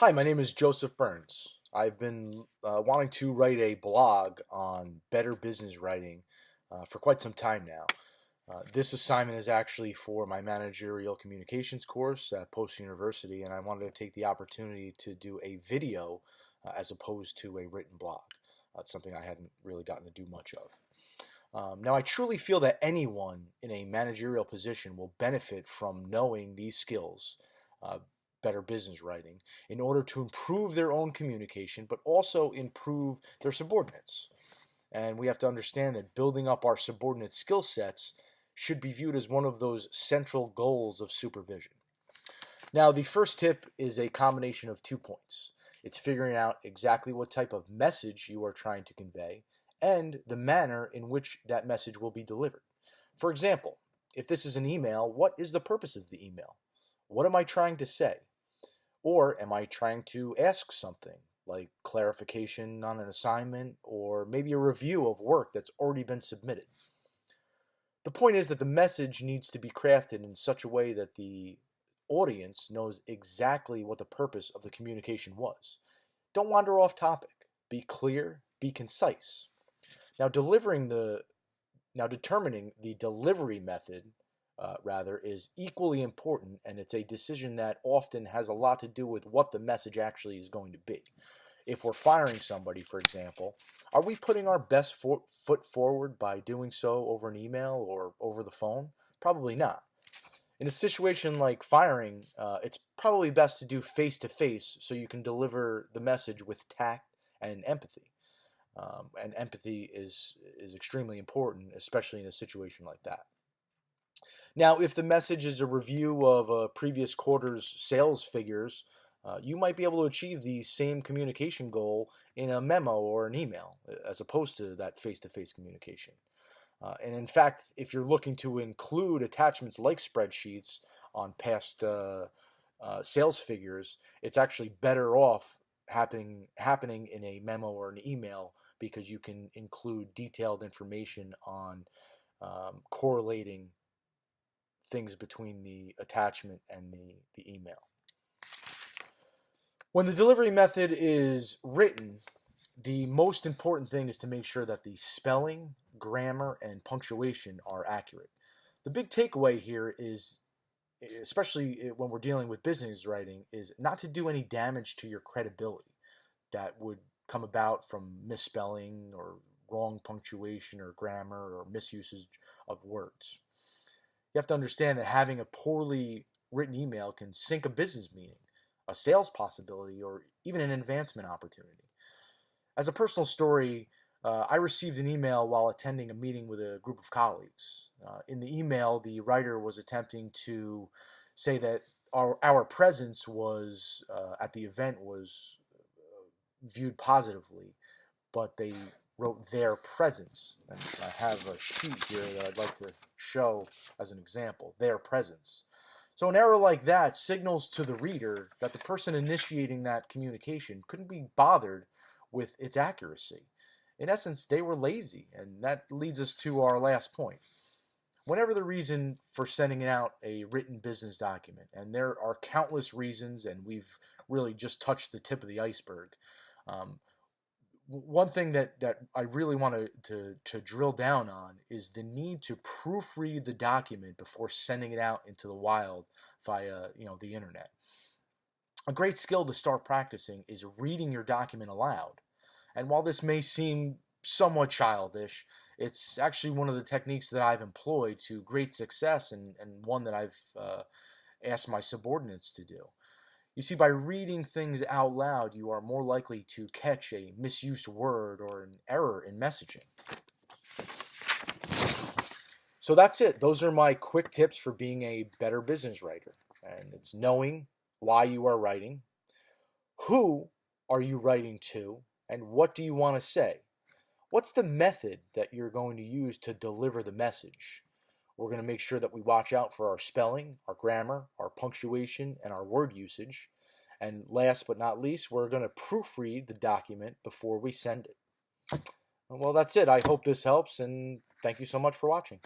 Hi, my name is Joseph Burns. I've been wanting to write a blog on better business writing for quite some time now. This assignment is actually for my managerial communications course at Post University, and I wanted to take the opportunity to do a video as opposed to a written blog. It's something I hadn't really gotten to do much of. Now, I truly feel that anyone in a managerial position will benefit from knowing these skills, uh, better business writing, in order to improve their own communication, but also improve their subordinates. And we have to understand that building up our subordinate skill sets should be viewed as one of those central goals of supervision. Now, the first tip is a combination of 2 points. It's figuring out exactly what type of message you are trying to convey and the manner in which that message will be delivered. For example, if this is an email, what is the purpose of the email? What am I trying to say? Or am I trying to ask something like clarification on an assignment or maybe a review of work that's already been submitted? The point is that the message needs to be crafted in such a way that the audience knows exactly what the purpose of the communication was. Don't wander off topic. Be clear, be concise. Now, determining the delivery method, is equally important, and it's a decision that often has a lot to do with what the message actually is going to be. If we're firing somebody, for example, are we putting our best foot forward by doing so over an email or over the phone? Probably not. In a situation like firing, it's probably best to do face to face so you can deliver the message with tact and empathy. And empathy is extremely important, especially in a situation like that. Now, if the message is a review of a previous quarter's sales figures, you might be able to achieve the same communication goal in a memo or an email, as opposed to that face-to-face communication. And in fact, if you're looking to include attachments like spreadsheets on past sales figures, it's actually better off happening in a memo or an email because you can include detailed information on correlating things between the attachment and the email. When the delivery method is written, the most important thing is to make sure that the spelling, grammar, and punctuation are accurate. The big takeaway here is, especially when we're dealing with business writing, is not to do any damage to your credibility that would come about from misspelling or wrong punctuation or grammar or misusage of words. You have to understand that having a poorly written email can sink a business meeting, a sales possibility, or even an advancement opportunity. As a personal story, I received an email while attending a meeting with a group of colleagues. In the email, the writer was attempting to say that our presence was at the event was viewed positively, but they wrote their presence. And I have a sheet here that I'd like to show as an example, their presence. So an error like that signals to the reader that the person initiating that communication couldn't be bothered with its accuracy. In essence, they were lazy, and that leads us to our last point. Whenever the reason for sending out a written business document, and there are countless reasons, and we've really just touched the tip of the iceberg. One thing that I really want to drill down on is the need to proofread the document before sending it out into the wild via the internet. A great skill to start practicing is reading your document aloud. And while this may seem somewhat childish, it's actually one of the techniques that I've employed to great success, and one that I've asked my subordinates to do. You see, by reading things out loud, you are more likely to catch a misused word or an error in messaging. So that's it. Those are my quick tips for being a better business writer. And it's knowing why you are writing, who are you writing to, and what do you want to say. What's the method that you're going to use to deliver the message? We're going to make sure that we watch out for our spelling, our grammar, our punctuation, and our word usage. And last but not least, we're going to proofread the document before we send it. Well, that's it. I hope this helps, and thank you so much for watching.